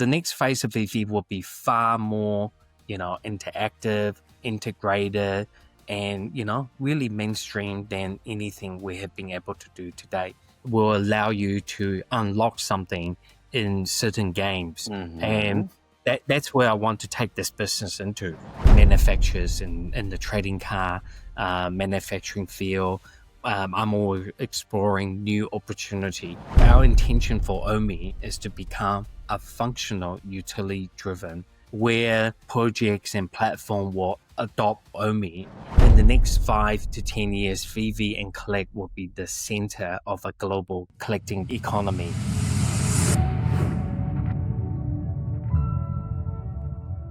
the next phase of VeVe will be far more, interactive, integrated, and, really mainstream than anything we have been able to do today. Will allow you to unlock something in certain games. And that's where I want to take this business into. Manufacturers in the trading car manufacturing field. I'm always exploring new opportunity. Our intention for OMI is to become a functional, utility-driven, where projects and platform will adopt OMI. In the next 5 to 10 years, VeVe and Collect will be the center of a global collecting economy.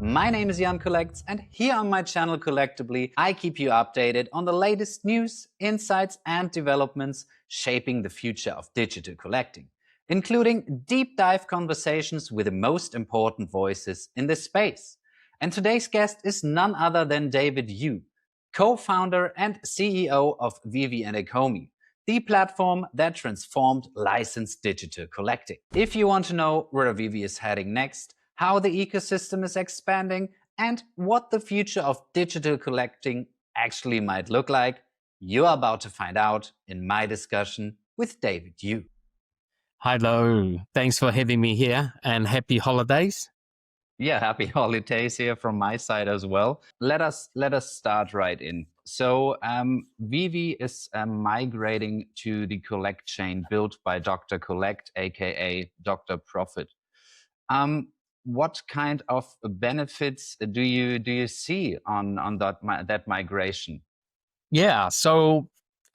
My name is Jan Collects, and here on my channel Collectibly, I keep you updated on the latest news, insights, and developments shaping the future of digital collecting, including deep dive conversations with the most important voices in this space. And today's guest is none other than David Yu, co-founder and CEO of VeVe and ECOMI, the platform that transformed licensed digital collecting. If you want to know where VeVe is heading next, how the ecosystem is expanding, and what the future of digital collecting actually might look like, you're about to find out in my discussion with David Yu. Hello, thanks for having me here, and happy holidays. Yeah, happy holidays here from my side as well. Let us start right in. So VeVe is migrating to the Collect chain built by Dr. Collect, aka Dr. Profit. What kind of benefits do you see on that migration? Yeah, so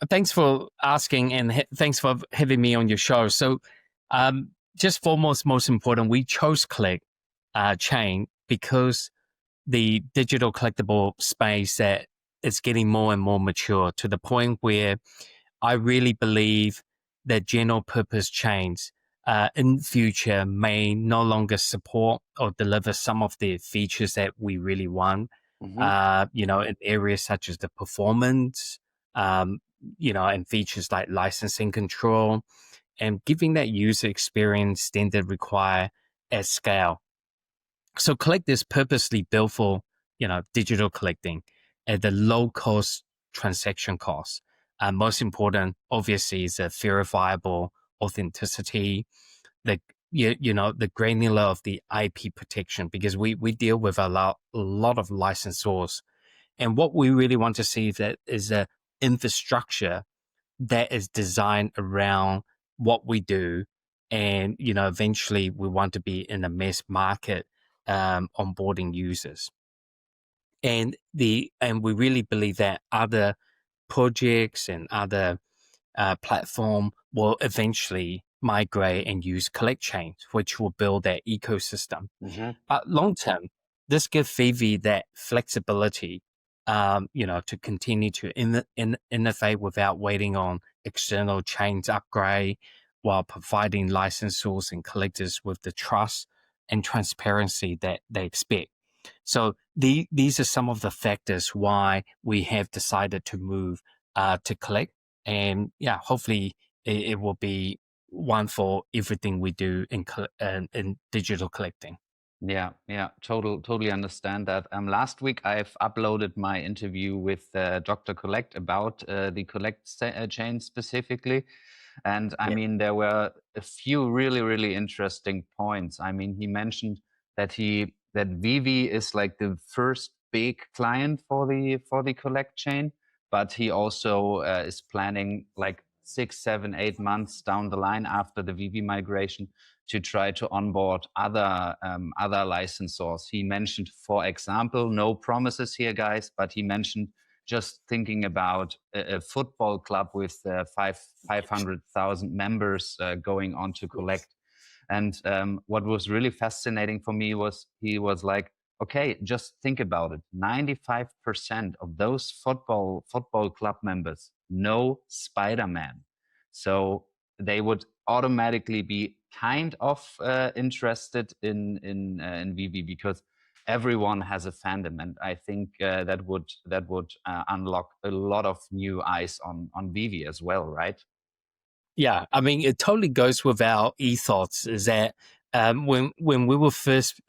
thanks for asking, and thanks for having me on your show. So just foremost, most important, we chose Collect chain because the digital collectible space that is getting more and more mature to the point where I really believe that general purpose chains in future may no longer support or deliver some of the features that we really want, in areas such as the performance, and features like licensing control and giving that user experience standard required at scale. So Collect is purposely built for, digital collecting at the low cost transaction cost. Most important, obviously, is a verifiable authenticity, the granular of the IP protection, because we deal with a lot of licensors, and what we really want to see is a infrastructure that is designed around what we do, and eventually we want to be in a mass market onboarding users, and we really believe that other projects and other platform will eventually migrate and use Collect chains, which will build that ecosystem. But long term, this gives VeVe that flexibility, to continue to innovate without waiting on external chains upgrade, while providing licensors and collectors with the trust and transparency that they expect. So these are some of the factors why we have decided to move to Collect. And yeah, hopefully it will be one for everything we do in digital collecting. Yeah, totally understand that. Last week I've uploaded my interview with Dr. Collect about the Collect chain specifically. And I mean, there were a few really interesting points. I mean, he mentioned that VeVe is like the first big client for the Collect chain, but he also is planning like 6, 7, 8 months down the line after the VeVe migration to try to onboard other licensors. He mentioned, for example, no promises here, guys, but he mentioned just thinking about a football club with 500,000 members going on to Collect. And what was really fascinating for me was he was like, okay, just think about it. 95% of those football club members know Spider-Man. So they would automatically be kind of interested in VeVe because everyone has a fandom, and I think that would unlock a lot of new eyes on VeVe as well, right? Yeah, I mean, it totally goes with our ethos is that when we were first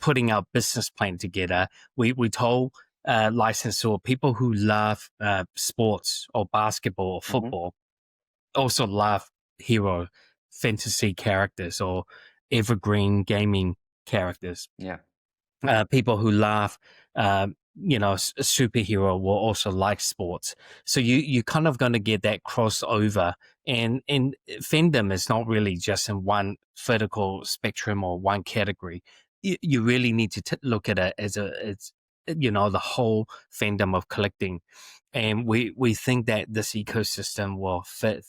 putting our business plan together, we told licensor people who love sports or basketball or football also love hero fantasy characters or evergreen gaming characters. Yeah. People who love, a superhero will also like sports. So you kind of going to get that crossover, and fandom is not really just in one vertical spectrum or one category. You really need to look at it as the whole fandom of collecting, and we think that this ecosystem will fit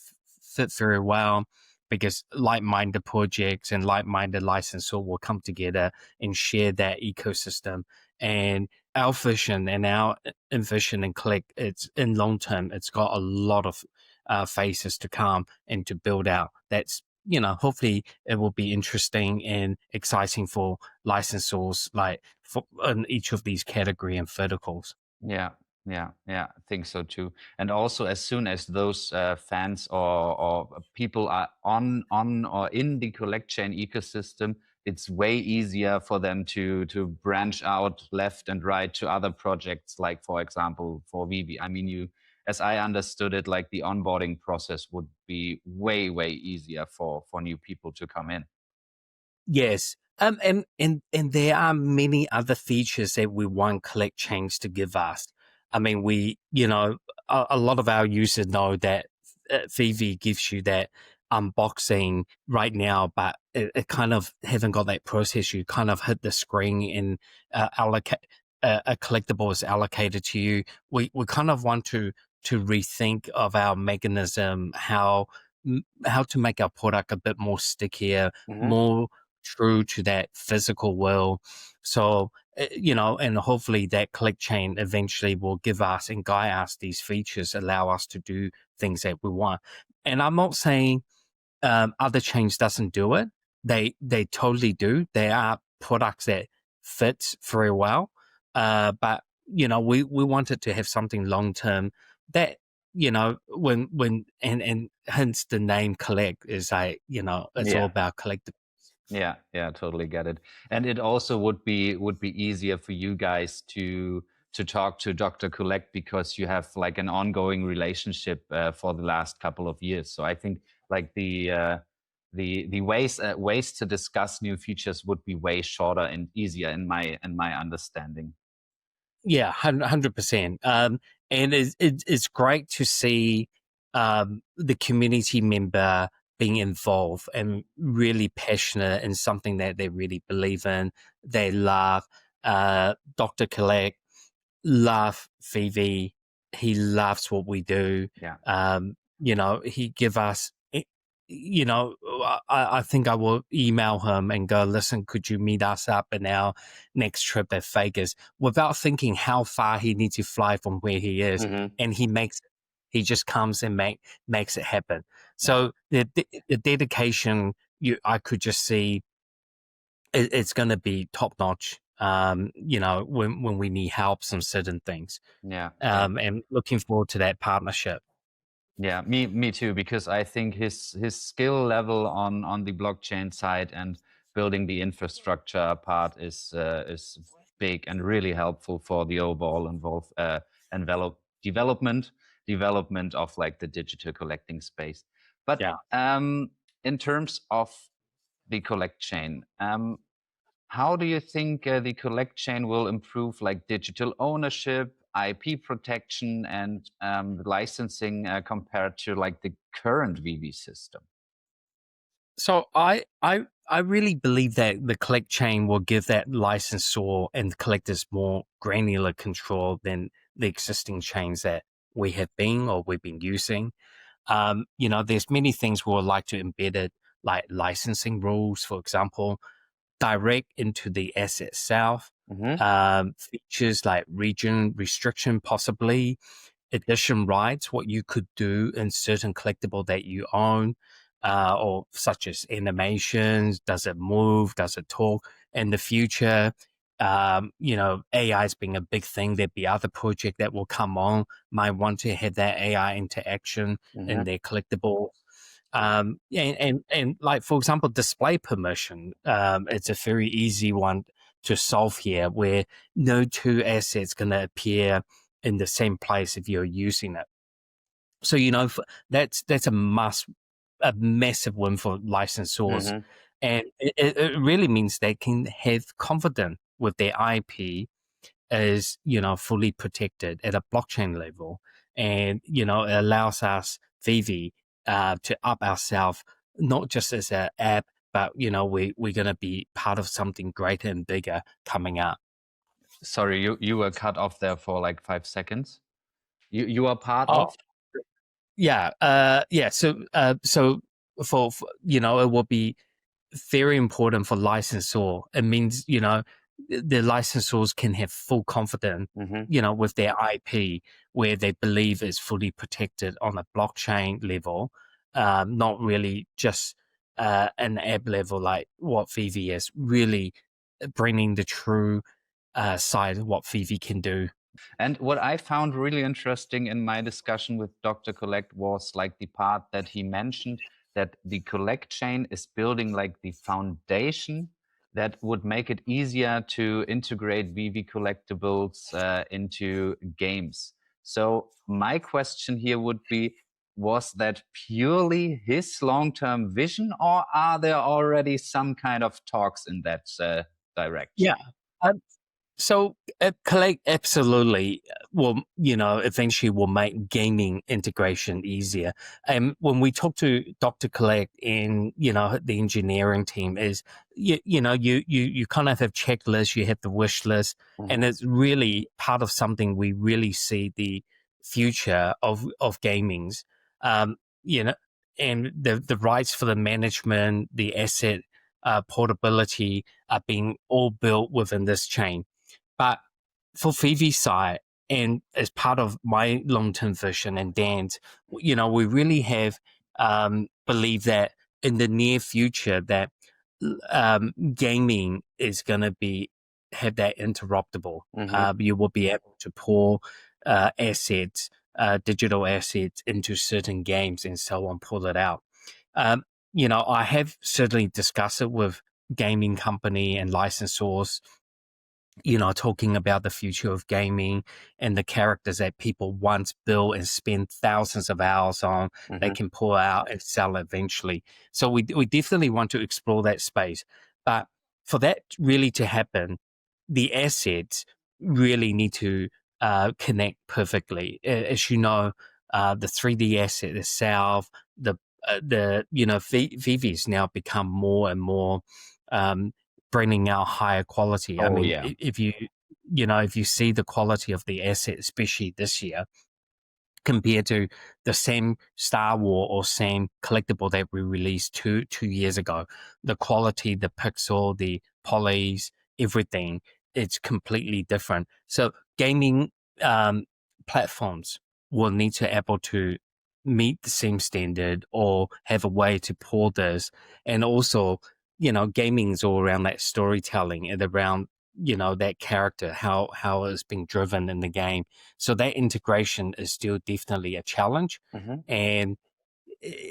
very well because like-minded projects and like-minded licensors will come together and share that ecosystem. And our vision and our envision and Collect, it's in long term, it's got a lot of phases to come and to build out. That's, hopefully it will be interesting and exciting for licensors like in each of these category and verticals. Yeah, I think so too. And also, as soon as those fans or people are on or in the collect chain ecosystem, it's way easier for them to branch out left and right to other projects. Like, for example, for VeVe. I mean, as I understood it, like the onboarding process would be way easier for new people to come in. Yes. And there are many other features that we want Collect Chains to give us. I mean, a lot of our users know that VeVe gives you that unboxing right now, but it kind of haven't got that process. You kind of hit the screen and allocate a collectible is allocated to you. We kind of want to rethink of our mechanism, how to make our product a bit more stickier, more true to that physical world. So, and hopefully that Collect Chain eventually will give us and guide us these features, allow us to do things that we want. And I'm not saying other chains doesn't do it. They totally do. There are products that fit very well. But we wanted to have something long term that, when and hence the name Collect is like, it's all about collectible. Yeah, totally get it. And it also would be easier for you guys to talk to Dr. Collect because you have like an ongoing relationship for the last couple of years. So I think like the ways to discuss new features would be way shorter and easier in my understanding. Yeah, 100%. And it's great to see the community member being involved and really passionate in something that they really believe in. They love Dr. Collect, love VeVe. He loves what we do. Yeah. He give us, I think I will email him and go, listen, could you meet us up in our next trip at Vegas, without thinking how far he needs to fly from where he is. And he just comes and makes it happen. So the dedication, I could just see it's going to be top notch. When we need help on certain things. And looking forward to that partnership. Yeah, me too, because I think his skill level on the blockchain side and building the infrastructure part is big and really helpful for the overall development of like the digital collecting space. But in terms of the collect chain, how do you think the collect chain will improve like digital ownership, IP protection, and licensing compared to like the current VeVe system? So I really believe that the Collect Chain will give that licensor and collectors more granular control than the existing chains that we have been or we've been using. There's many things we would like to embed it, like licensing rules, for example, direct into the asset itself. Features like region restriction, possibly edition rights, what you could do in certain collectible that you own, or such as animations. Does it move? Does it talk? In the future, AI is being a big thing. There'd be other project that will come on, might want to have that AI interaction in their collectible. And like, for example, display permission, it's a very easy one to solve here, where no two assets going to appear in the same place if you're using it. So, that's a massive win for licensors. And it really means they can have confidence with their IP is, fully protected at a blockchain level. And, it allows us, VeVe, to up ourselves, not just as an app, but, we're going to be part of something greater and bigger coming up. Sorry, you were cut off there for like 5 seconds. You are part Oh, of? yeah. So for, it will be very important for licensor. It means, the licensors can have full confidence, with their IP, where they believe is fully protected on a blockchain level, not really just an app level like what VeVe is, really bringing the true side of what VeVe can do. And what I found really interesting in my discussion with Dr. Collect was like the part that he mentioned that the Collect chain is building like the foundation that would make it easier to integrate VeVe collectibles into games. So my question here would be, was that purely his long-term vision, or are there already some kind of talks in that direction? Yeah. So Collect absolutely will, eventually will make gaming integration easier. And when we talk to Dr. Collect and, the engineering team is, you kind of have checklists, you have the wish list, and it's really part of something we really see the future of gamings. Um, and the rights for the management, the asset portability are being all built within this chain. But for VeVe's side, and as part of my long-term vision and Dan's, we really have believe that in the near future that gaming is going to have that interoperable. You will be able to pour assets, digital assets into certain games and so on, pull it out. I have certainly discussed it with gaming company and licensors, talking about the future of gaming and the characters that people once built and spent thousands of hours on, they can pull out and sell eventually. So we definitely want to explore that space. But for that really to happen, the assets really need to connect perfectly. As you know, the 3D asset itself, VeVe has now become more and more bringing out higher quality. I mean, if you see the quality of the asset, especially this year, compared to the same Star Wars or same collectible that we released two years ago, the quality, the pixel, the polys, everything, it's completely different. So gaming platforms will need to able to meet the same standard or have a way to pour this. And also, gaming is all around that storytelling and around, that character, how it's being driven in the game. So that integration is still definitely a challenge. And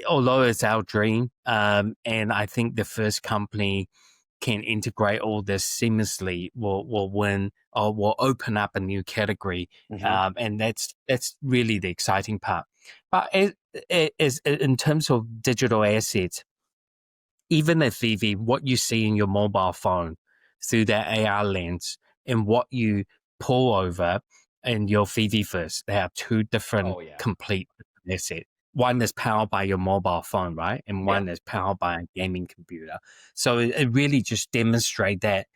although it's our dream, and I think the first company can integrate all this seamlessly will win or will open up a new category. And that's really the exciting part. But as in terms of digital assets, even at VeVe, what you see in your mobile phone through that AR lens and what you pull over in your VeVeVerse, they are two different complete assets. One is powered by your mobile phone, right? And one is powered by a gaming computer. So it really just demonstrates that,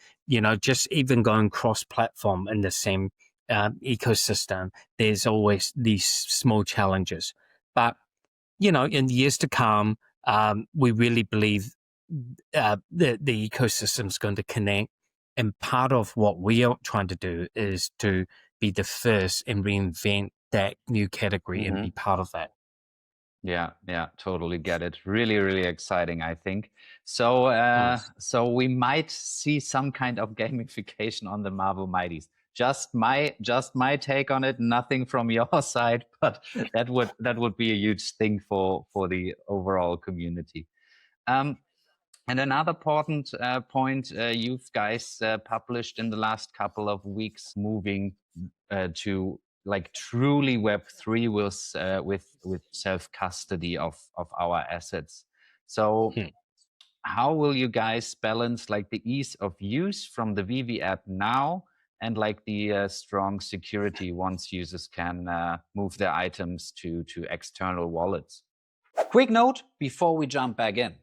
just even going cross-platform in the same ecosystem, there's always these small challenges. But, in the years to come, we really believe the ecosystem is going to connect. And part of what we are trying to do is to be the first and reinvent that new category and be part of that. Yeah, totally get it. Really, really exciting, I think. So, so we might see some kind of gamification on the Marvel Mighties. just my take on it, nothing from your side, but that would be a huge thing for the overall community. And another important point you guys published in the last couple of weeks, moving to like truly Web3 with self custody of our assets. So how will you guys balance like the ease of use from the VeVe app now and like the strong security once users can move their items to external wallets? Quick note before we jump back in.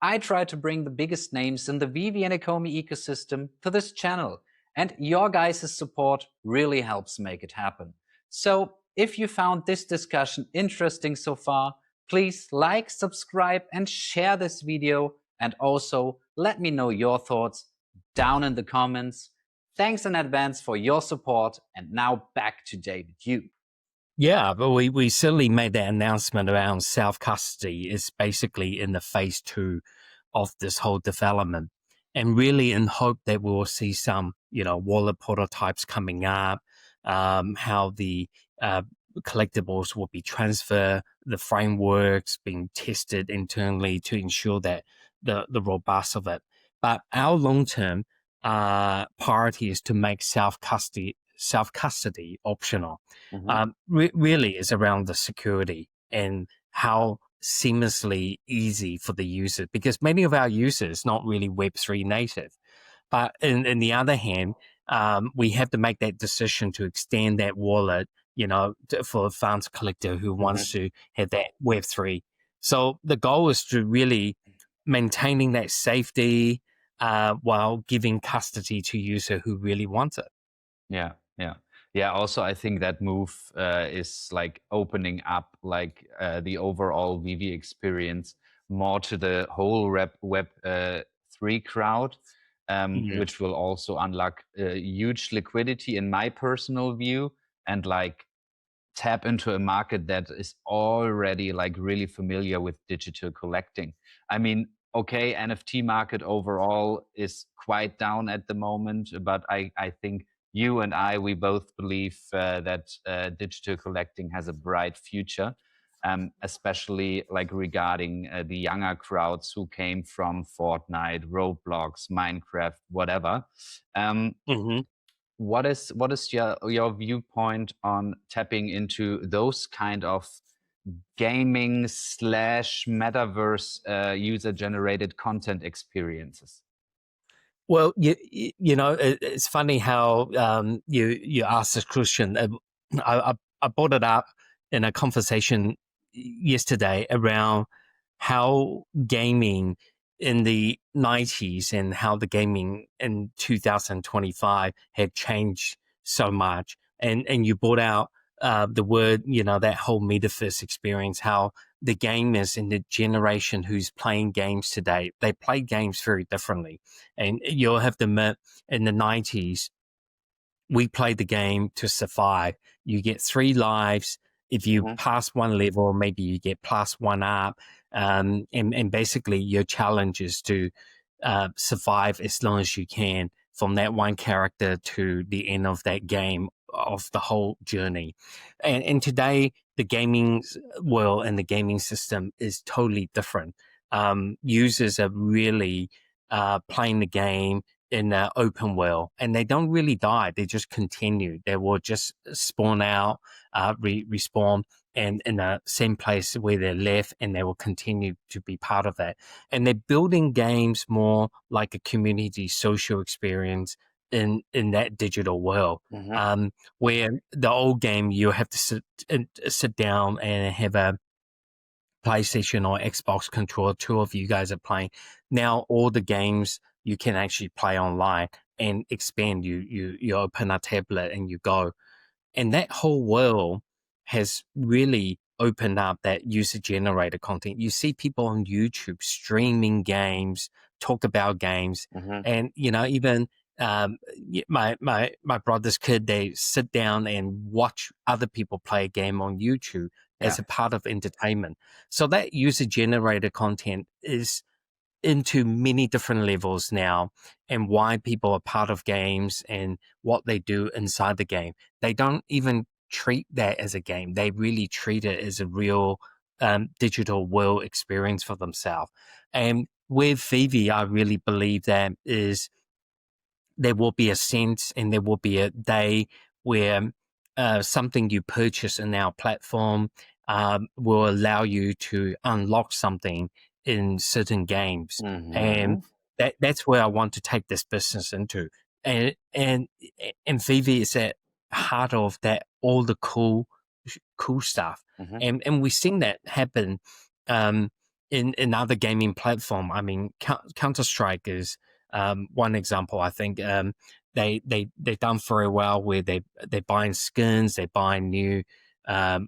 I try to bring the biggest names in the VeVe and ECOMI ecosystem to this channel, and your guys' support really helps make it happen. So if you found this discussion interesting so far, please like, subscribe, and share this video, and also let me know your thoughts down in the comments. Thanks in advance for your support, and now back to David Yu. Yeah, but we certainly made that announcement around self-custody is basically in the phase 2 of this whole development, and really in hope that we will see some, wallet prototypes coming up, how the collectibles will be transferred, the frameworks being tested internally to ensure that the robust of it. But our long-term priority is to make self-custody optional. Really is around the security and how seamlessly easy for the user, because many of our users not really Web3 native. But in the other hand, we have to make that decision to extend that wallet, for a funds collector who wants to have that Web3. So the goal is to really maintaining that safety while giving custody to user who really wants it. Yeah. Also, I think that move is like opening up like the overall VeVe experience more to the whole Web3 crowd, which will also unlock huge liquidity in my personal view, and like tap into a market that is already like really familiar with digital collecting. I mean, okay, NFT market overall is quite down at the moment, but I think you and we both believe that digital collecting has a bright future, especially like regarding the younger crowds who came from Fortnite, Roblox, Minecraft, whatever. What is your viewpoint on tapping into those kind of gaming / metaverse user generated content experiences? Well, it's funny how you asked this question. I brought it up in a conversation yesterday around how gaming in the 90s and how the gaming in 2025 had changed so much. And you brought out the word, that whole metaverse experience, how the gamers in the generation who's playing games today, they play games very differently. And you'll have to admit, in the 90s, we played the game to survive. You get 3 lives. If you pass one level, maybe you get +1 up. And basically your challenge is to survive as long as you can from that one character to the end of that game, of the whole journey. And today, the gaming world and the gaming system is totally different. Users are really playing the game in the open world, and they don't really die. They just continue. They will just spawn out, respawn, and in the same place where they left, and they will continue to be part of that. And they're building games more like a community social experience in that digital world, where the old game you have to sit down and have a PlayStation or Xbox controller. 2 of you guys are playing. Now all the games you can actually play online and expand. You open a tablet and you go, and that whole world has really opened up that user generated content. You see people on YouTube streaming games, talk about games, and even my brother's kid, they sit down and watch other people play a game on YouTube as a part of entertainment. So that user generated content is into many different levels now, and why people are part of games and what they do inside the game. They don't even treat that as a game. They really treat it as a real digital world experience for themselves. And with VeVe, I really believe that is there will be a sense and there will be a day where something you purchase in our platform will allow you to unlock something in certain games. And that's where I want to take this business into. And VeVe is at heart of that, all the cool stuff. And we've seen that happen in other gaming platform. I mean, Counter-Strike is one example. I think they've done very well where they're buying skins, they're buying new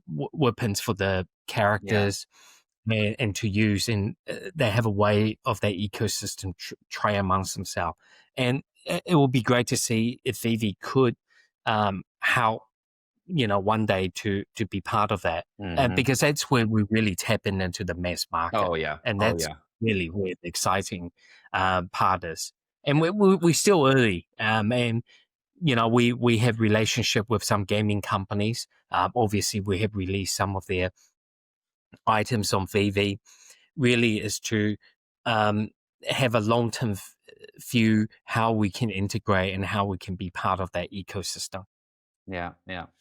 weapons for the characters and to use, and they have a way of their ecosystem try amongst themselves. And it will be great to see if VeVe could help, one day to be part of that, because that's where we really tap into the mass market. Oh yeah, and that's really where the exciting part is. And we're still early, and we have relationship with some gaming companies. Obviously, we have released some of their items on VeVe. Really is to have a long-term view how we can integrate and how we can be part of that ecosystem. Yeah.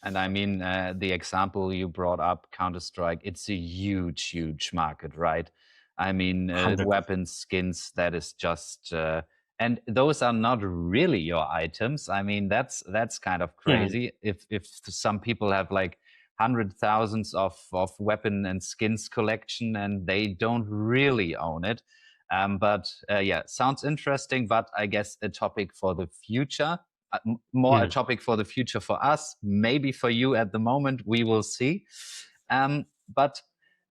And I mean, the example you brought up, Counter-Strike, it's a huge market, right? I mean, 100%. weapons, skins, that is just, and those are not really your items. I mean, that's kind of crazy. If some people have like 100,000s of weapon and skins collection and they don't really own it. But yeah, sounds interesting, but I guess a topic for the future. More a topic for the future for us, maybe for you at the moment, we will see. But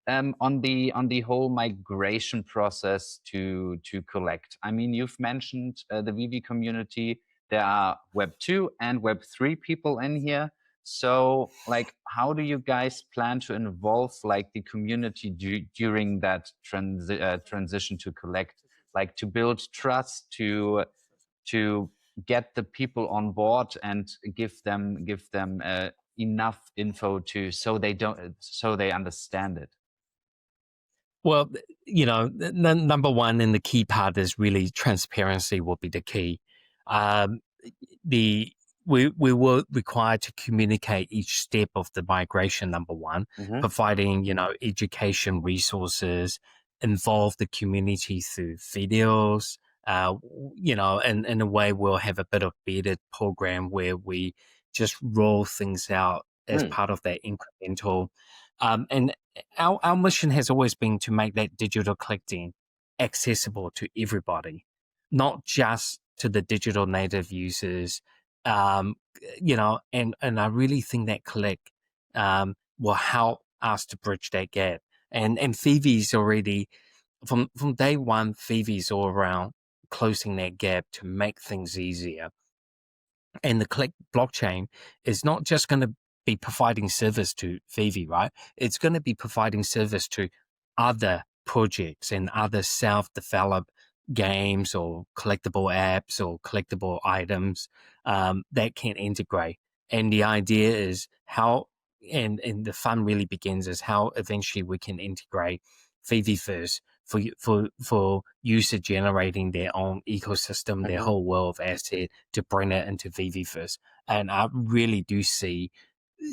on the whole migration process to collect, I mean, you've mentioned the VeVe community. There are Web 2 and Web 3 people in here. So, like, how do you guys plan to involve like the community during that transition to collect, like to build trust, to get the people on board and give them enough info so they understand it? Well, number one, and the key part is really transparency will be the key. We were required to communicate each step of the migration. Number one, providing education resources, involve the community through videos. And in a way, we'll have a bit of beta program where we just roll things out as part of that incremental. And our mission has always been to make that digital collecting accessible to everybody, not just to the digital native users. And I really think that Collect will help us to bridge that gap. And VeVe's already from day one, VeVe's all around closing that gap to make things easier. And the Collect blockchain is not just going to be providing service to VeVe, right? It's going to be providing service to other projects and other self-developed games or collectible apps or collectible items that can integrate. And the idea is how, and the fun really begins is how eventually we can integrate VeVe's for user generating their own ecosystem, their whole world of asset to bring it into VeVe's. And I really do see,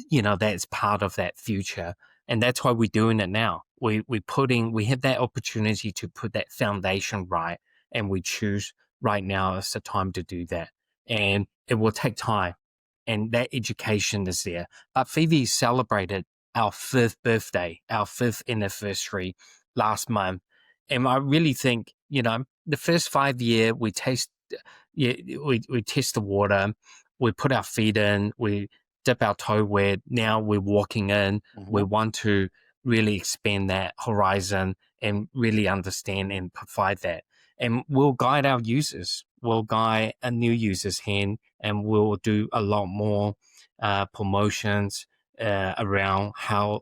that's part of that future. And that's why we're doing it now. We have that opportunity to put that foundation right. And we choose right now as the time to do that. And it will take time. And that education is there. But VeVe celebrated our 5th birthday, our 5th anniversary last month. And I really think, the first 5 years we test the water, we put our feet in, we dip our toe wet. Now we're walking in. We want to really expand that horizon and really understand and provide that. And we'll guide our users. We'll guide a new user's hand, and we'll do a lot more promotions around how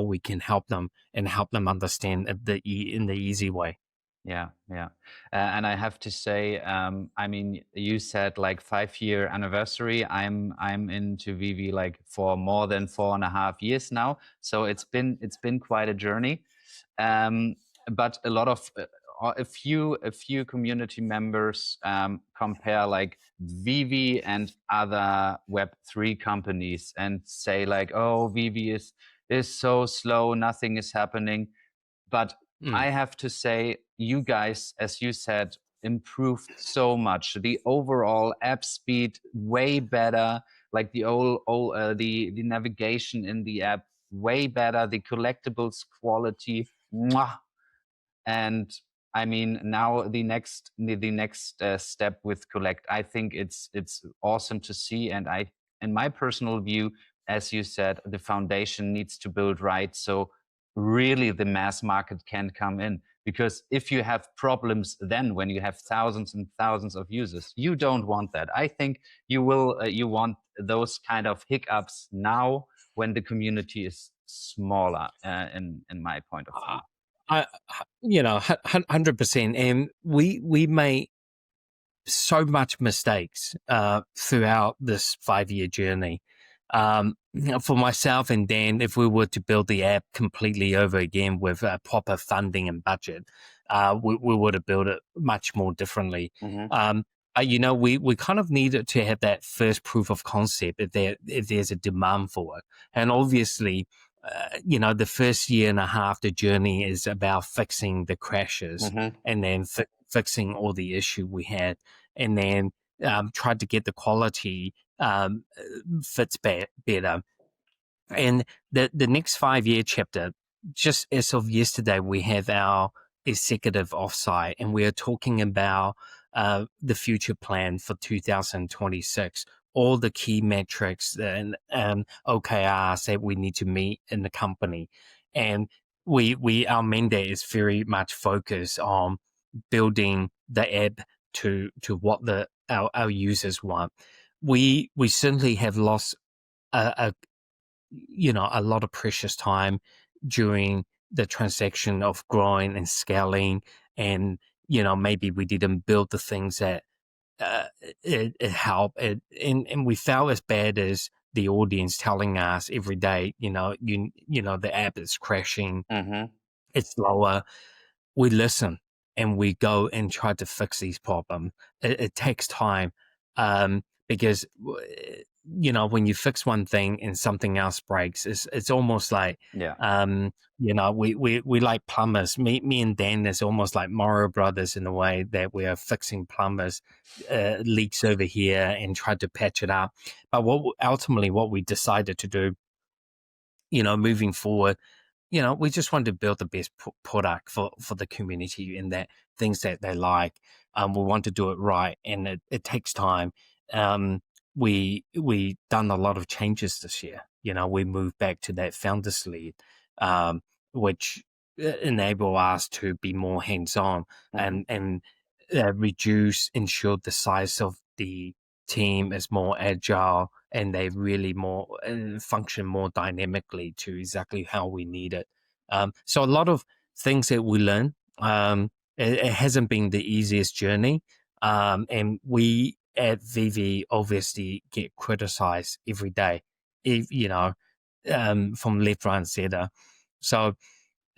we can help them and help them understand in the easy way. Yeah, yeah. And I have to say, I mean, you said like 5-year anniversary. I'm into VeVe like for more than 4.5 years now. So it's been quite a journey. Um, but a lot of a few community members compare like VeVe and other Web3 companies and say like, oh, VeVe is so slow, nothing is happening. But Mm. I have to say, you guys, as you said, improved so much. The overall app speed way better. Like the navigation in the app way better. The collectibles quality, mwah. And I mean, now the next step with Collect, I think it's awesome to see. And in my personal view, as you said, the foundation needs to build right. So really the mass market can come in, because if you have problems then when you have thousands and thousands of users, you don't want that. I think you want those kind of hiccups now when the community is smaller, in my point of view. I, 100%. And we made so much mistakes throughout this 5-year journey. For myself and Dan, if we were to build the app completely over again with proper funding and budget, we would have built it much more differently. Mm-hmm. But we kind of needed to have that first proof of concept if there's a demand for it. And obviously, the first year and a half, the journey is about fixing the crashes Mm-hmm. and then fixing all the issue we had, and then tried to get the quality fits better. And the next 5-year chapter, just as of yesterday, we have our executive offsite, and we are talking about the future plan for 2026, all the key metrics and OKRs that we need to meet in the company. And our mandate is very much focused on building the app to what our users want. We certainly have lost a a lot of precious time during the transaction of growing and scaling, and maybe we didn't build the things that it helped it, and we felt as bad as the audience telling us every day, the app is crashing, Mm-hmm. it's slower. We listen and we go and try to fix these problems. It takes time, because when you fix one thing and something else breaks, it's almost like Yeah. we like plumbers. Me and Dan is almost like Mario Brothers in a way that we are fixing plumbers leaks over here and try to patch it up. But what we decided to do, moving forward, we just wanted to build the best product for the community and that things that they like. We want to do it right, and it takes time. We done a lot of changes this year. We moved back to that founders lead, which enable us to be more hands on Mm-hmm. and ensure the size of the team is more agile, and they really more function more dynamically to exactly how we need it. So a lot of things that we learn. It hasn't been the easiest journey, and we at VeVe obviously get criticized every day, from left, right, and center. So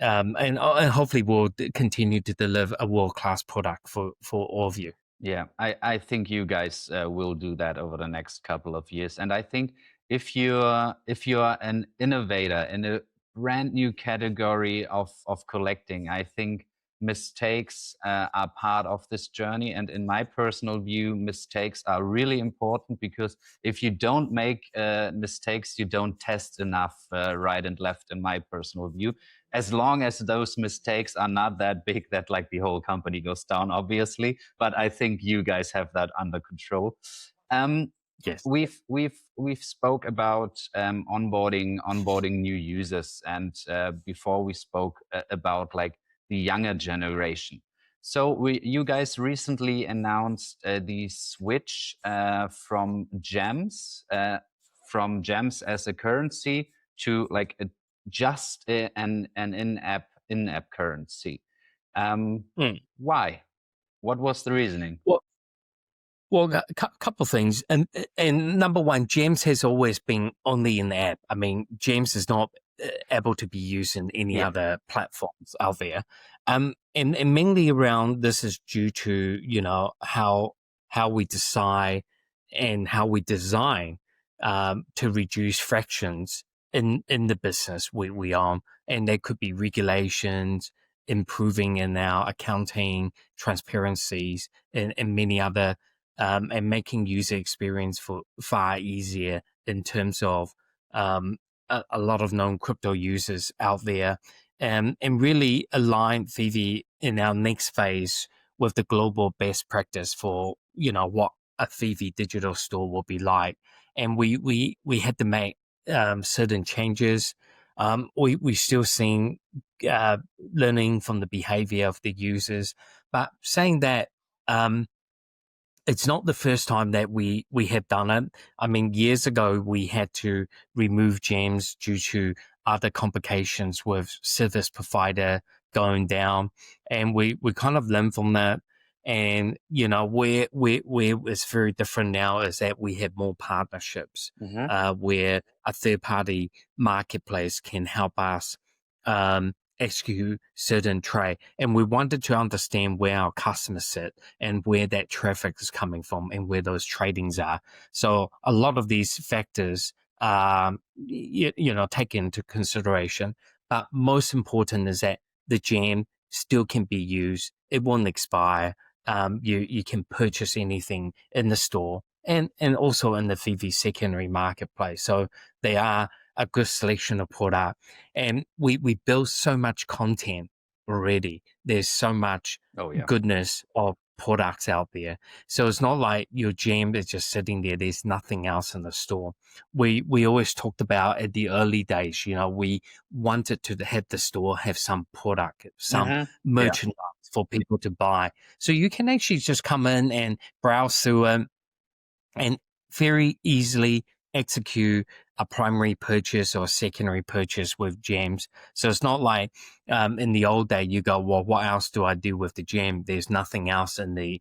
and hopefully we'll continue to deliver a world-class product for all of you. Yeah, I think you guys will do that over the next couple of years. And I think if you're an innovator in a brand new category of collecting, I think mistakes are part of this journey. And in my personal view, mistakes are really important, because if you don't make mistakes, you don't test enough right and left, in my personal view. As long as those mistakes are not that big that like the whole company goes down, obviously. But I think you guys have that under control. Um, Yes. we've spoke about onboarding new users, and before we spoke about like the younger generation. So you guys recently announced the switch from gems as a currency to like just an in-app currency. Why? What was the reasoning? Well, a couple of things, and number one, Gems has always been only in the app. I mean, Gems is not able to be used in any other platforms out there, and mainly around this is due to how we decide and how we design to reduce frictions in the business we own, and there could be regulations improving in our accounting transparencies and many other. And making user experience for far easier in terms of a lot of known crypto users out there, and really align VeVe in our next phase with the global best practice for what a VeVe digital store will be like. And we had to make certain changes. We still seeing learning from the behavior of the users, but saying that. It's not the first time that we have done it. I mean, years ago, we had to remove Gems due to other complications with service provider going down. And we kind of learned from that. And, where it's very different now is that we have more partnerships where a third party marketplace can help us execute certain trade. And we wanted to understand where our customers sit and where that traffic is coming from and where those tradings are. So a lot of these factors taken into consideration. But most important is that the gem still can be used. It won't expire. You can purchase anything in the store and also in the VeVe secondary marketplace. So they are a good selection of product. And we build so much content already. There's so much goodness of products out there. So it's not like your gem is just sitting there. There's nothing else in the store. We always talked about at the early days, we wanted to have the store have some product, some merchandise for people to buy. So you can actually just come in and browse through it and very easily execute a primary purchase or a secondary purchase with gems. So it's not like in the old day you go, well, what else do I do with the gem? There's nothing else in the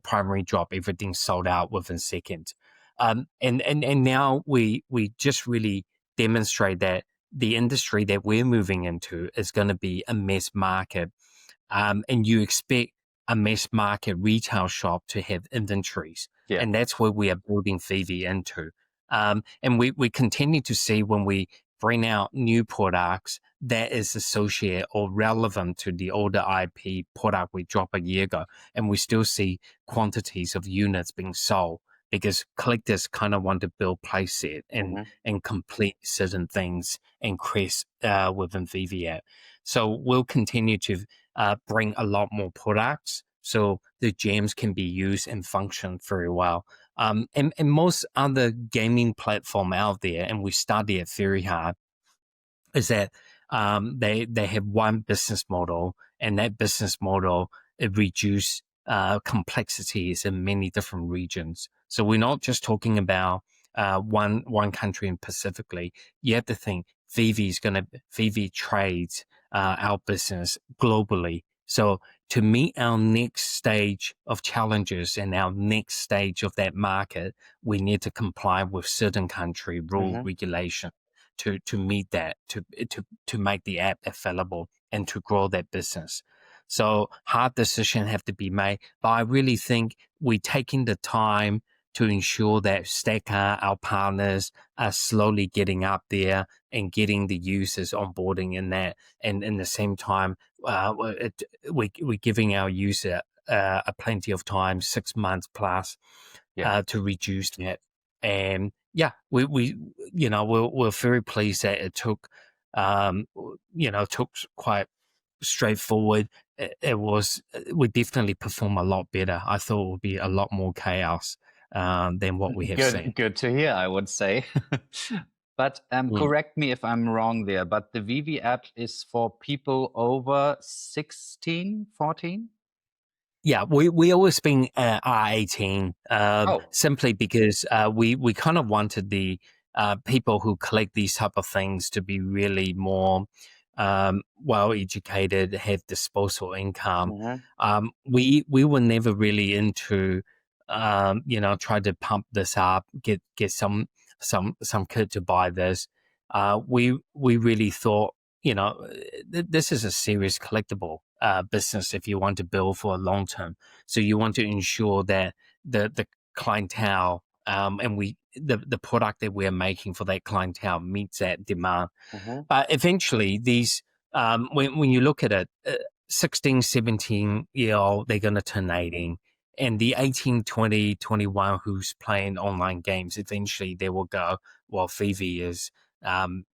primary drop. Everything's sold out within seconds. And now we just really demonstrate that the industry that we're moving into is going to be a mass market, and you expect a mass market retail shop to have inventories. Yeah. And that's where we are building VeVe into. And we continue to see when we bring out new products that is associated or relevant to the older IP product we dropped a year ago. And we still see quantities of units being sold because collectors kind of want to build playset and complete certain things and create within VeVe app. So we'll continue to bring a lot more products so the gems can be used and function very well. And most other gaming platform out there, and we study it very hard, is that they have one business model, and that business model it reduces complexities in many different regions. So we're not just talking about one country and specifically. You have to think VeVe trades our business globally. So to meet our next stage of challenges and our next stage of that market, we need to comply with certain country rule regulation to meet that, to make the app available and to grow that business. So hard decisions have to be made, but I really think we're taking the time to ensure that Stacker, our partners, are slowly getting up there and getting the users onboarding in that. And in the same time, we're giving our user a plenty of time, 6 months plus, to reduce that. And we're very pleased that it took, took quite straightforward. We definitely perform a lot better. I thought it would be a lot more chaos than what we have seen. Good to hear, I would say. But correct me if I'm wrong there, but the VeVe app is for people over 16, 14? Yeah, we always been R18 simply because we kind of wanted the people who collect these type of things to be really more well educated, have disposable income. Mm-hmm. We were never really into try to pump this up, get some kid to buy this. We really thought, this is a serious collectible business if you want to build for a long term. So you want to ensure that the clientele and the product that we're making for that clientele meets that demand. Mm-hmm. But eventually, these when you look at it, 16, 17-year-old, they're going to turn 18. And the 18, 20, 21 who's playing online games, eventually they will go, well, VeVe is, the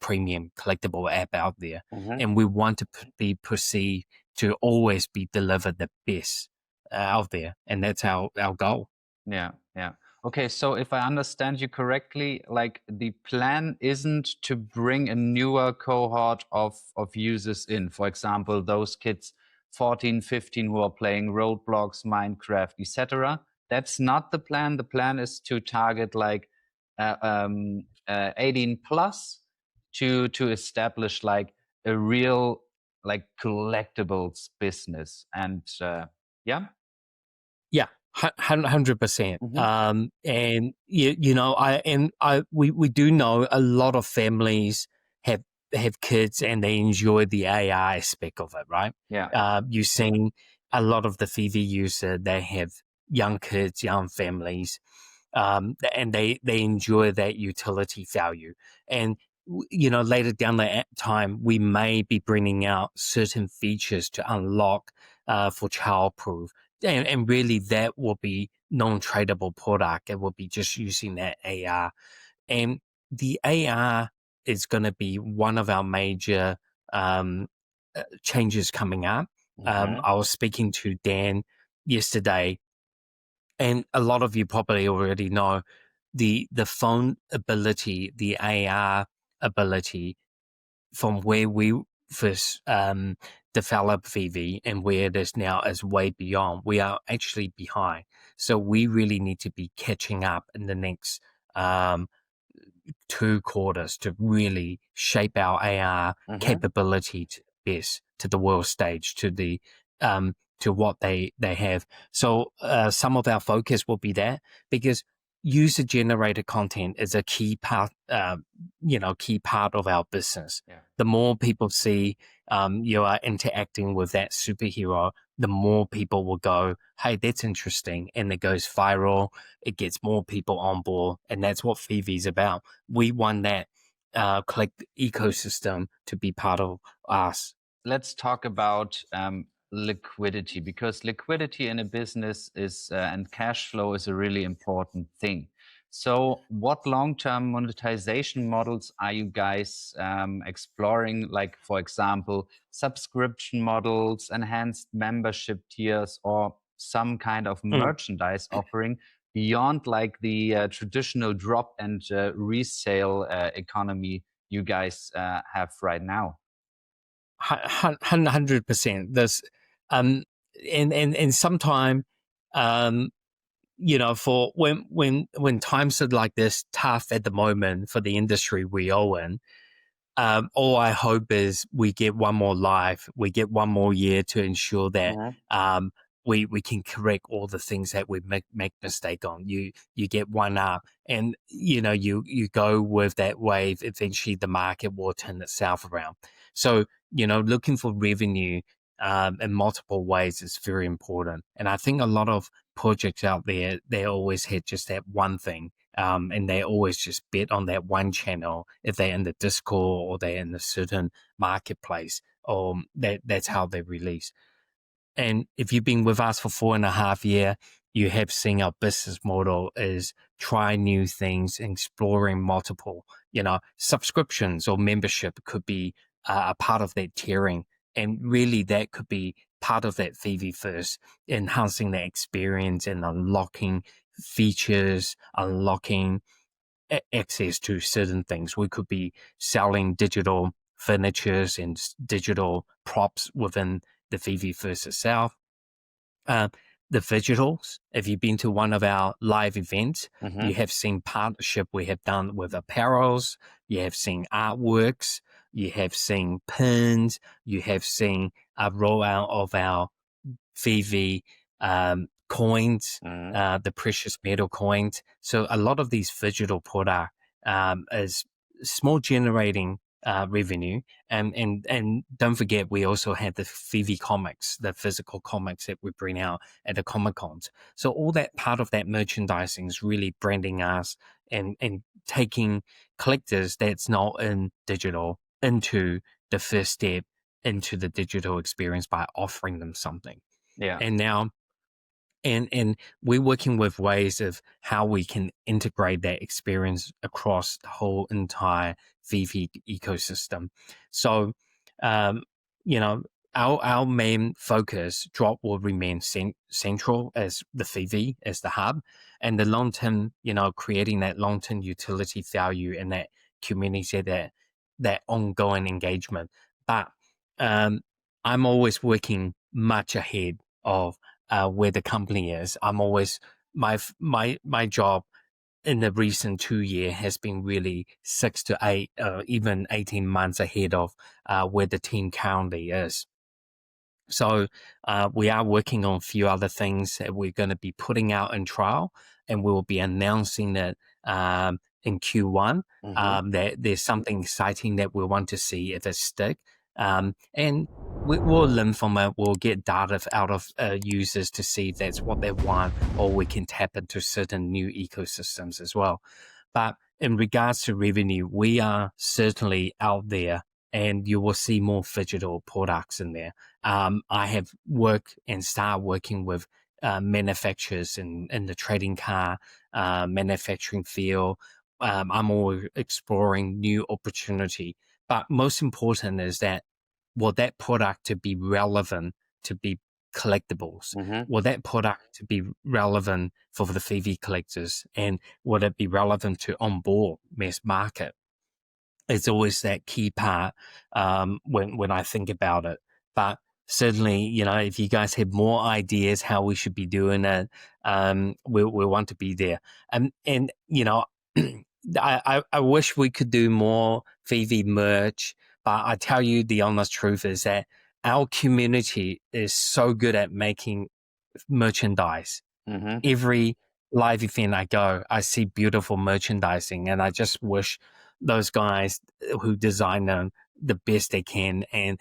premium collectible app out there. Mm-hmm. And we want to be perceived to always be delivered the best out there. And that's our goal. Yeah, yeah. Okay, so if I understand you correctly, like the plan isn't to bring a newer cohort of users in. For example, those kids 14, 15 who are playing Roblox, Minecraft, etc. That's not the plan. The plan is to target like 18 plus to establish like a real like collectibles business. And yeah. Yeah, 100%. Mm-hmm. And we do know a lot of families have kids and they enjoy the AI aspect of it, right? Yeah. You've seen a lot of the VeVe user, they have young kids, young families, and they enjoy that utility value. And later down the time, we may be bringing out certain features to unlock for childproof. And really, that will be non-tradable product. It will be just using that AR. And the AR is going to be one of our major changes coming up. Mm-hmm. I was speaking to Dan yesterday, and a lot of you probably already know the phone ability, the AR ability from where we first developed VeVe and where it is now is way beyond. We are actually behind. So we really need to be catching up in the next 2 quarters to really shape our AR Mm-hmm. capability to best, to the world stage, to what they have. So some of our focus will be there because user generated content is a key part, key part of our business. Yeah. The more people see you are interacting with that superhero, the more people will go, hey, that's interesting. And it goes viral. It gets more people on board. And that's what VeVe is about. We want that collect ecosystem to be part of us. Let's talk about liquidity, because liquidity in a business is and cash flow is a really important thing. So what long-term monetization models are you guys exploring? Like, for example, subscription models, enhanced membership tiers, or some kind of merchandise offering beyond like the traditional drop and resale economy you guys have right now? 100%. There's and sometime for when times are like this tough at the moment for the industry we all in, all I hope is we get one more life, we get one more year to ensure that we can correct all the things that we make mistake on. You get one up, and you go with that wave. Eventually, the market will turn itself around. So looking for revenue in multiple ways is very important. And I think a lot of projects out there, they always hit just that one thing. And they always just bet on that one channel if they're in the Discord or they're in a certain marketplace, or that's how they release. And if you've been with us for 4.5 years, you have seen our business model is try new things, exploring multiple, subscriptions or membership could be a part of that tiering. And really that could be part of that VeVe first, enhancing the experience and unlocking features, unlocking access to certain things. We could be selling digital furnitures and digital props within the VeVe first itself. the visuals. If you've been to one of our live events, Mm-hmm. you have seen partnership we have done with apparels, you have seen artworks, you have seen pins, you have seen a rollout of our VeVe coins, Mm-hmm. the precious metal coins. So a lot of these digital product is small generating revenue, and don't forget we also have the VeVe comics, the physical comics that we bring out at the Comic Cons. So all that part of that merchandising is really branding us and taking collectors that's not in digital into the first step into the digital experience by offering them something. Yeah. And now and we're working with ways of how we can integrate that experience across the whole entire VeVe ecosystem. So, um, you know, our main focus drop will remain central as the VeVe, as the hub, and the long term, creating that long term utility value and that community, that ongoing engagement. But I'm always working much ahead of where the company is. I'm always my job in the recent 2 year has been really 6 to 8, even 18 months ahead of where the team currently is. So we are working on a few other things that we're going to be putting out in trial, and we will be announcing that in Q1. Mm-hmm. That there's something exciting that we want to see if it stick. And we'll learn from it. We'll get data out of users to see if that's what they want, or we can tap into certain new ecosystems as well. But in regards to revenue, we are certainly out there, and you will see more digital products in there. I have worked and started working with manufacturers in the trading car manufacturing field. I'm always exploring new opportunity, but most important is that that product to be relevant to be collectibles? Mm-hmm. Will that product to be relevant for the VeVe collectors, and would it be relevant to onboard mass market? It's always that key part when I think about it. But certainly, if you guys have more ideas how we should be doing it, we want to be there. And I wish we could do more VeVe merch, but I tell you the honest truth is that our community is so good at making merchandise. Mm-hmm. Every live event I go, I see beautiful merchandising, and I just wish those guys who design them the best they can and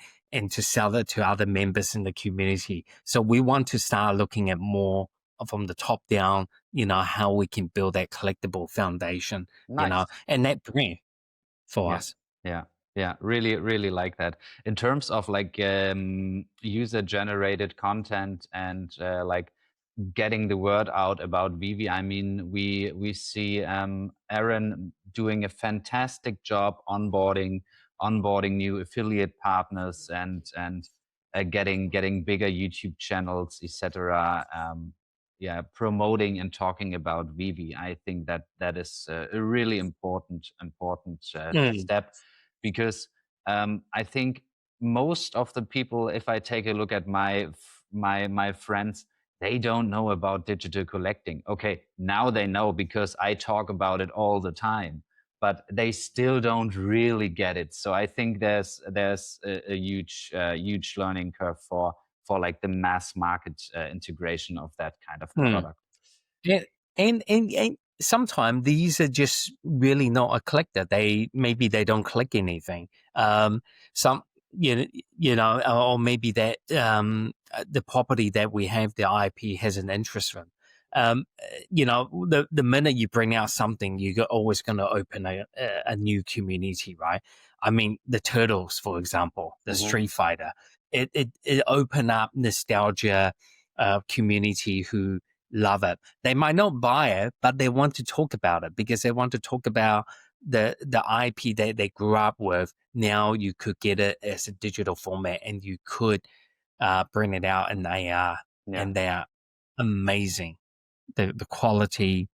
to sell it to other members in the community. So we want to start looking at more from the top down, how we can build that collectible foundation, Nice. and that brand for Yeah. us. Yeah. Yeah. Really, really like that. In terms of like user generated content and like getting the word out about VeVe, I mean, we see Aaron doing a fantastic job onboarding new affiliate partners and getting bigger YouTube channels, etc. Yeah, promoting and talking about VeVe. I think that is a really important Mm, step, because I think most of the people, if I take a look at my friends, they don't know about digital collecting. Okay, now they know because I talk about it all the time, but they still don't really get it. So I think there's a huge learning curve for like the mass market integration of that kind of mm. product. Yeah, and sometimes these are just really not a collector. Maybe they don't collect anything. Some or maybe that the property that we have, the IP has an interest in. The minute you bring out something, you're always going to open a new community, right? I mean, the Turtles, for example, the Mm-hmm. Street Fighter, it opened up nostalgia community who love it. They might not buy it, but they want to talk about it because they want to talk about the IP that they grew up with. Now you could get it as a digital format, and you could bring it out in AR, Yeah. and they are amazing. The quality,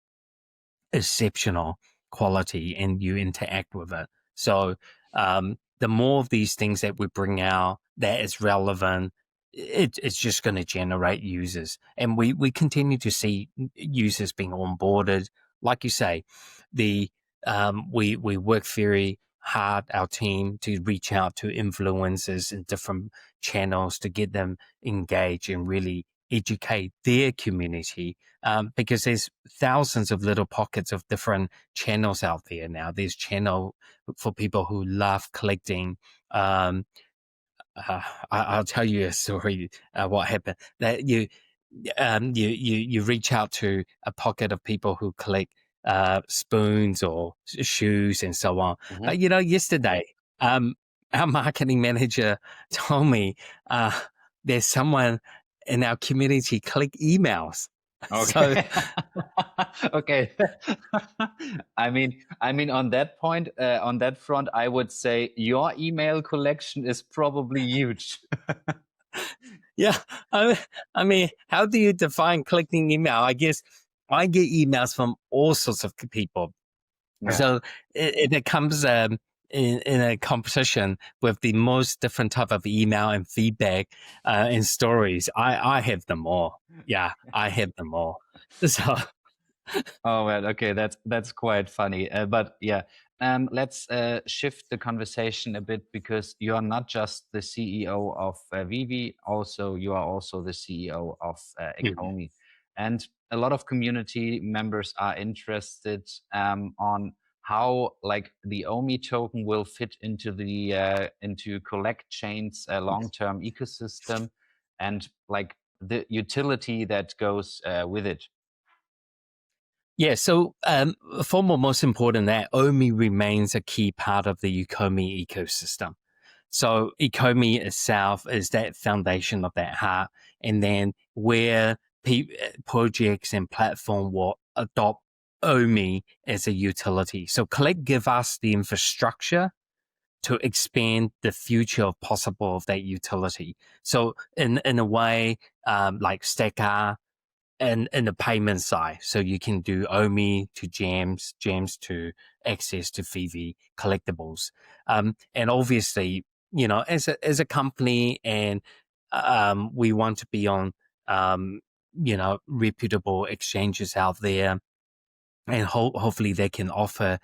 exceptional quality, and you interact with it. So the more of these things that we bring out that is relevant, it's just going to generate users, and we continue to see users being onboarded. Like you say, we work very hard, our team, to reach out to influencers in different channels to get them engaged and really educate their community, because there's thousands of little pockets of different channels out there now. There's channel for people who love collecting. I'll tell you a story. What happened? That you reach out to a pocket of people who collect spoons or shoes and so on. Mhm. But yesterday, our marketing manager told me there's someone in our community collect emails. So Okay. Okay. I mean, on that point, on that front, I would say your email collection is probably huge. yeah, I mean, how do you define collecting email? I guess I get emails from all sorts of people. Yeah. So it comes in a competition with the most different type of email and feedback and stories. I have them all. Yeah, I have them all. So Oh well, okay, that's quite funny. But yeah, let's shift the conversation a bit, because you are not just the CEO of VeVe, also you are also the CEO of ECOMI, and a lot of community members are interested on how like the OMI token will fit into the into Collect Chain's long-term ecosystem, and like the utility that goes with it. yeah, so for most important, that OMI remains a key part of the ECOMI ecosystem. So ECOMI itself is that foundation of that heart, and then where projects and platform will adopt OMI as a utility. So Collect give us the infrastructure to expand the future of possible of that utility. So in a way, like Stacker, and the payment side. So you can do OMI to Gems, Gems to access to VeVe collectibles. And obviously, as a company, and we want to be on, reputable exchanges out there, and hopefully they can offer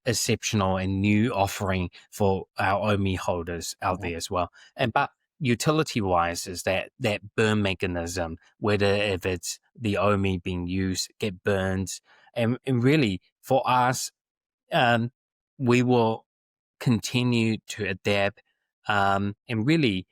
exceptional and new offering for our OMI holders out there as well. And but utility wise is that burn mechanism, whether if it's the OMI being used, get burned, and really for us, we will continue to adapt, and really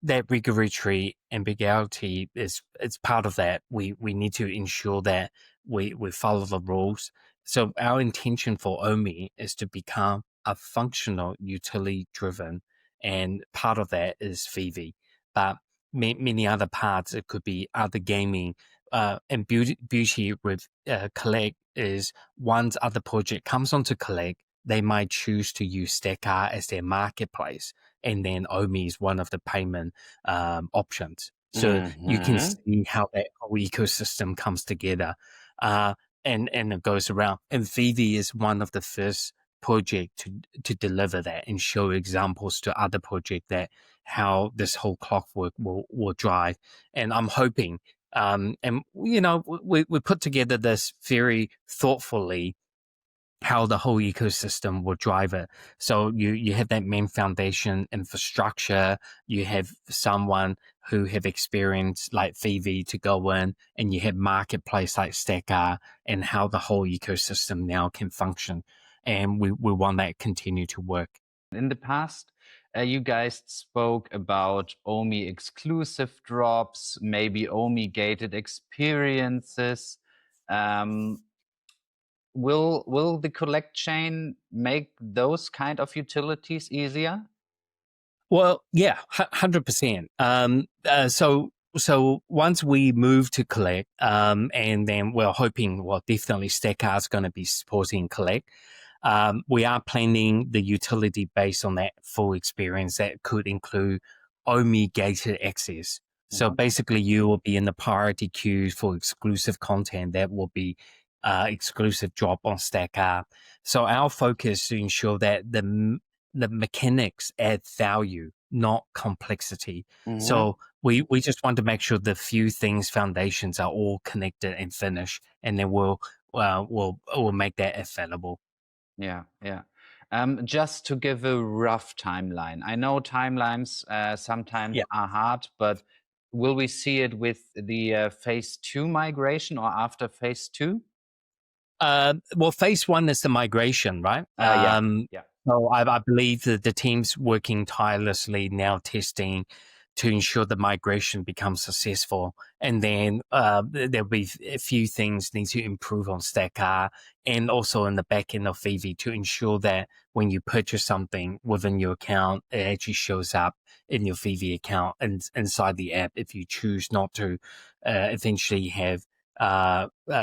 that regulatory ambiguity is it's part of that. We need to ensure that we follow the rules. So our intention for OMI is to become a functional, utility driven, and part of that is VeVe. But many other parts, it could be other gaming. And beauty with Collect is once other project comes onto Collect, they might choose to use Stacker as their marketplace, and then OMI is one of the payment options. So you can see how that whole ecosystem comes together, and it goes around. And VeVe is one of the first project to deliver that and show examples to other projects that how this whole clockwork will drive. And I'm hoping, and we put together this very thoughtfully, how the whole ecosystem will drive it. So you have that main foundation infrastructure, you have someone who have experience like VeVe to go in, and you have marketplace like Stacker, and how the whole ecosystem now can function. And we want that to continue to work. In the past, you guys spoke about OMI-exclusive drops, maybe OMI-gated experiences. Will the Collect chain make those kind of utilities easier? Well, yeah, 100%. So once we move to Collect, and then we're hoping, well, definitely Stacker is going to be supporting Collect. We are planning the utility based on that full experience that could include OMI-gated access. So basically, you will be in the priority queue for exclusive content that will be exclusive drop on Stacker. So our focus is to ensure that the mechanics add value, not complexity. Mhm. So we just want to make sure the few things foundations are all connected and finished, and then we'll make that available. Yeah, yeah. Just to give a rough timeline. I know timelines sometimes Yeah. are hard, but will we see it with the phase 2 migration or after phase 2? Well, phase one is the migration, right? Yeah. So I believe that the team's working tirelessly now, testing to ensure the migration becomes successful. And then there'll be a few things need to improve on Stacker and also in the back end of VeVe to ensure that when you purchase something within your account, it actually shows up in your VeVe account and inside the app if you choose not to eventually have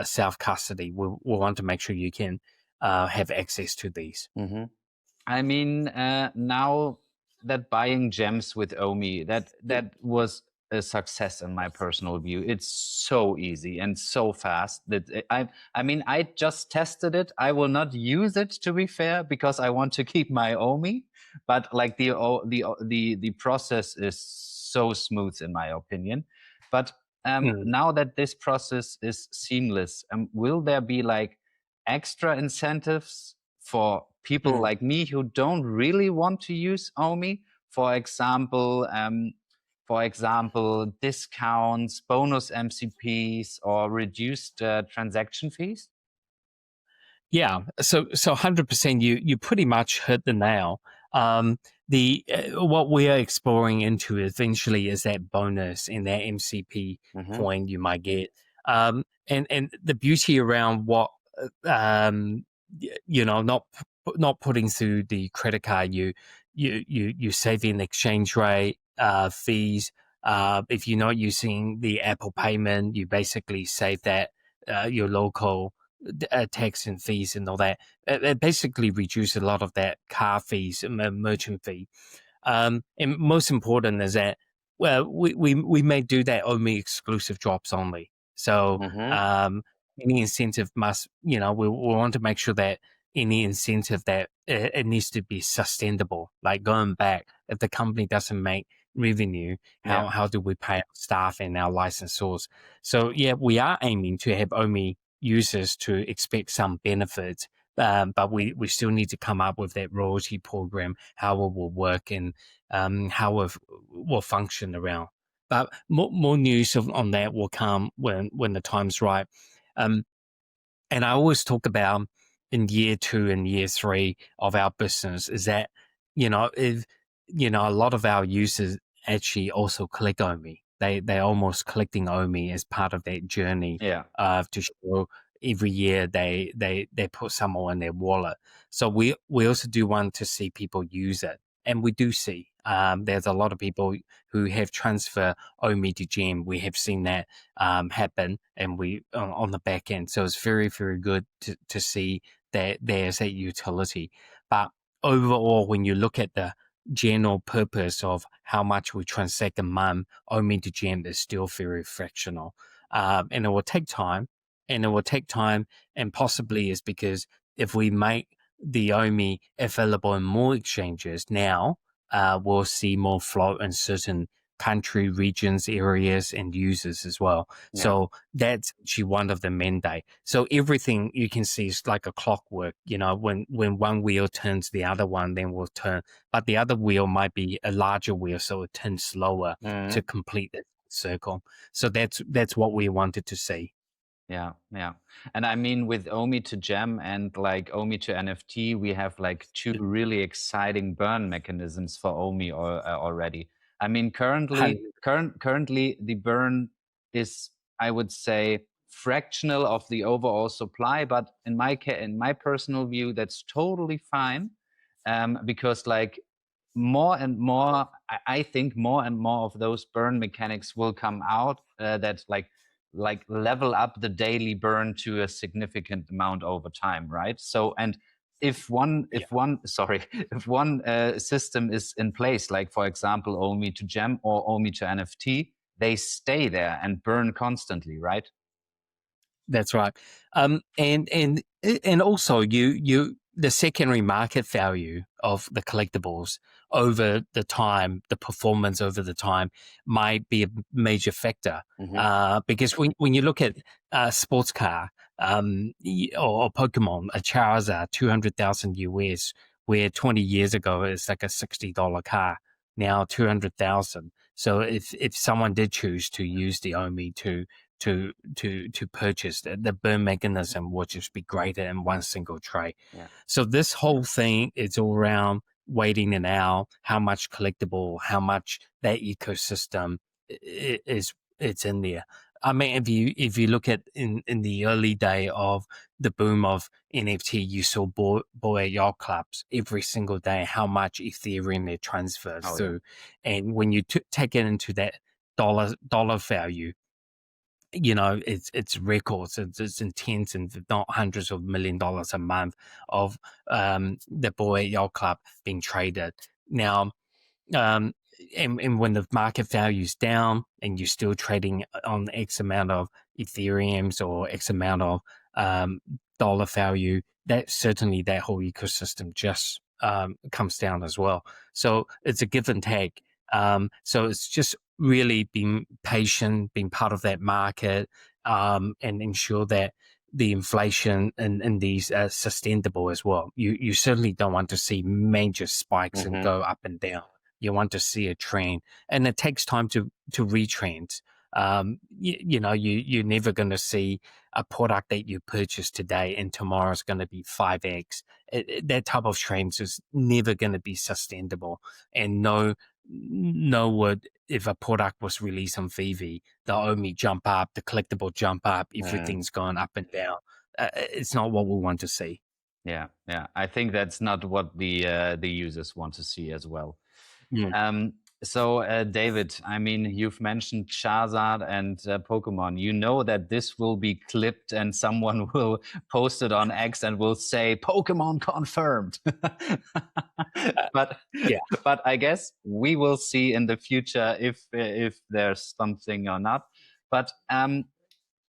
self custody. We'll want to make sure you can have access to these. Mm-hmm. I mean, now that buying gems with OMI, that was a success in my personal view. It's so easy and so fast that I mean, I just tested it. I will not use it, to be fair, because I want to keep my OMI. But like the process is so smooth in my opinion. But now that this process is seamless, will there be like extra incentives for people like me who don't really want to use OMI? For example, discounts, bonus MCPs, or reduced transaction fees? Yeah, so 100%. You pretty much hit the nail. The what we are exploring into eventually is that bonus and that MCP coin you might get. And the beauty around what not putting through the credit card, you save in exchange rate fees. If you're not using the Apple payment, you basically save that your local tax and fees and all that. It basically reduces a lot of that car fees and merchant fee. And most important is that, well, we may do that OMI exclusive drops only. So any incentive must, we want to make sure that any incentive that it needs to be sustainable. Like going back, if the company doesn't make revenue, how do we pay our staff and our licensors? So yeah, we are aiming to have OMI users to expect some benefits. But we still need to come up with that royalty program, how it will work and how it will function around. But more news on that will come when the time's right. And I always talk about in year 2 and year 3 of our business is that, if, a lot of our users actually also collect OMI. They're almost collecting OMI as part of that journey to show every year they put some more in their wallet. So we also do want to see people use it. And we do see there's a lot of people who have transfer OMI to Gem. We have seen that happen, and we on the back end. So it's very, very good to see that there's a utility. But overall, when you look at the general purpose of how much we transact a month, OMI to Gem is still very fractional, and it will take time. And possibly is because if we make the OMI available in more exchanges now, we'll see more flow in certain country, regions, areas, and users as well. Yeah. So that's actually one of the mandate. So everything you can see is like a clockwork. When one wheel turns, the other one then will turn. But the other wheel might be a larger wheel, so it turns slower to complete that circle. So that's what we wanted to see. Yeah, yeah. And I mean, with OMI to Gem and like OMI to NFT, we have like 2 really exciting burn mechanisms for OMI already. I mean, currently the burn is, I would say, fractional of the overall supply, but in my personal view, that's totally fine, because like more and more, I think more and more of those burn mechanics will come out that like level up the daily burn to a significant amount over time, right? So, and if one system is in place, like for example OMI to Gem or OMI to NFT, they stay there and burn constantly, right? That's right. And also the secondary market value of the collectibles over the time, the performance over the time might be a major factor. Because when you look at sports car or Pokemon, a Charizard, 200,000 US, where 20 years ago it's like a $60 car, now 200,000. So if someone did choose to use the OMI to purchase, the burn mechanism would just be greater in one single tray. Yeah. So this whole thing is all around waiting it out, how much collectible, how much that ecosystem it's in there. I mean, if you look at in the early day of the boom of NFT, you saw boy yacht clubs every single day, how much Ethereum it transfers through, and when you take it into that dollar value, you know, it's records, it's in tens and not hundreds of $1 million a month of the boy yacht club being traded now. And when the market value is down and you're still trading on X amount of Ethereums or X amount of dollar value, that certainly that whole ecosystem just comes down as well. So it's a give and take. So it's just really being patient, being part of that market, and ensure that the inflation in these are sustainable as well. You certainly don't want to see major spikes and go up and down. You want to see a trend, and it takes time to retrend. You know, you're never going to see a product that you purchase today and tomorrow is going to be 5x. That type of trends is never going to be sustainable. And no would, if a product was released on VeVe, the OMI jump up, the collectible jump up, everything's gone up and down. It's not what we want to see. Yeah, I think that's not what the users want to see as well. So David, I mean, you've mentioned Charizard and Pokemon. You know that this will be clipped and someone will post it on X and will say Pokemon confirmed. But I guess we will see in the future if there's something or not. But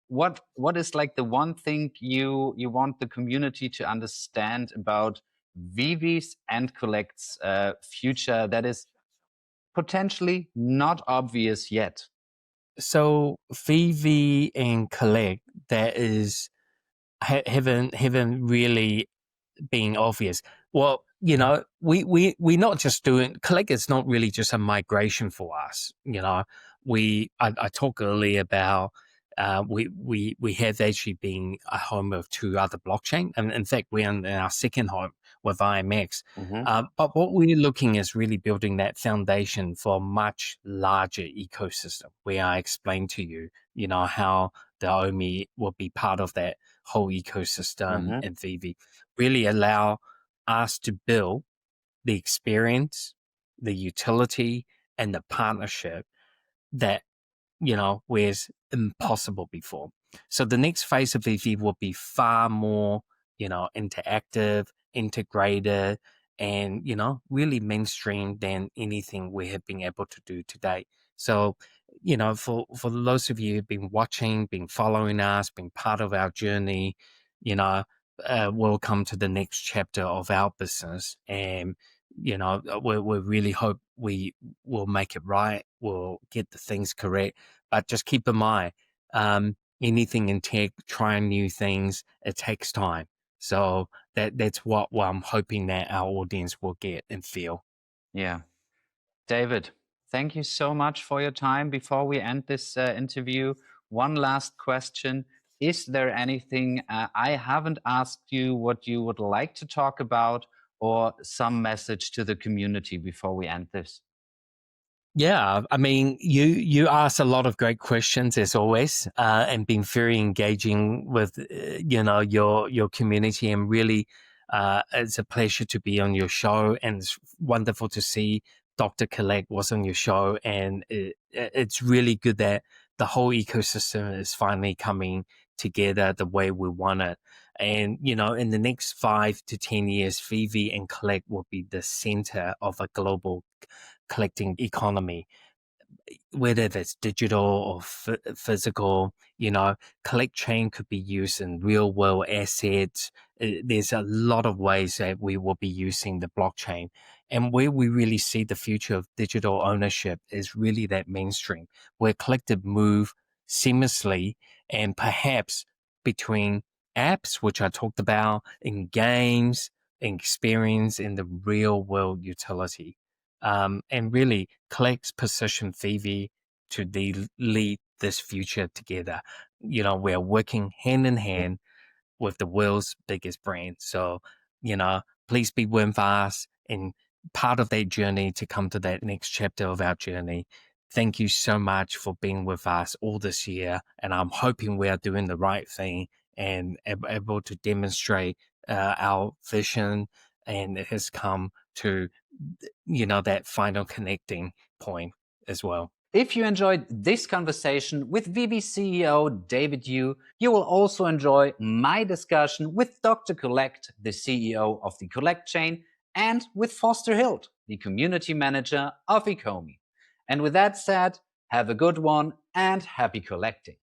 what is like the one thing you want the community to understand about VeVe's and Collect's future that is potentially not obvious yet? So VeVe and Collect, that is haven't really been obvious. Well, you know, we're not just doing Collect is not really just a migration for us. You know, I talked earlier about we have actually been a home of two other blockchain, and in fact we're in our second home with IMX. But what we're looking is really building that foundation for a much larger ecosystem where I explained to you, you know, how the OMI will be part of that whole ecosystem and VeVe really allow us to build the experience, the utility, and the partnership that, you know, was impossible before. So the next phase of VeVe will be far more, you know, interactive, integrated, and, you know, really mainstream than anything we have been able to do today. So, you know, for those of you who've been watching, been following us, been part of our journey, you know, welcome to the next chapter of our business. And, you know, we really hope we will make it right. We'll get the things correct. But just keep in mind, anything in tech, trying new things, it takes time. So that's what I'm hoping that our audience will get and feel. Yeah. David, thank you so much for your time. Before we end this interview, one last question. Is there anything I haven't asked you what you would like to talk about, or some message to the community before we end this? Yeah, I mean, you ask a lot of great questions as always, and been very engaging with you know, your community, and really it's a pleasure to be on your show, and it's wonderful to see Dr. Collect was on your show, and it's really good that the whole ecosystem is finally coming together the way we want it. And you know, in the next 5 to 10 years, VeVe and Collect will be the center of a global collecting economy. whether that's digital or physical, collect chain could be used in real world assets. There's a lot of ways that we will be using the blockchain. And where we really see the future of digital ownership is really that mainstream, where collective move seamlessly and perhaps between apps, which I talked about, in games, in experience, in the real world utility. And really Collect's position VeVe to lead this future together. We're working hand in hand with the world's biggest brand. So, please be with us and part of that journey to come to that next chapter of our journey. Thank you so much for being with us all this year. And I'm hoping we are doing the right thing and able to demonstrate our vision, and it has come to that final connecting point as well. If you enjoyed this conversation with VeVe CEO David Yu, you will also enjoy my discussion with Dr. Collect, the CEO of the Collect chain, and with Foster Hilt, the community manager of ECOMI. And with that said, have a good one and happy collecting.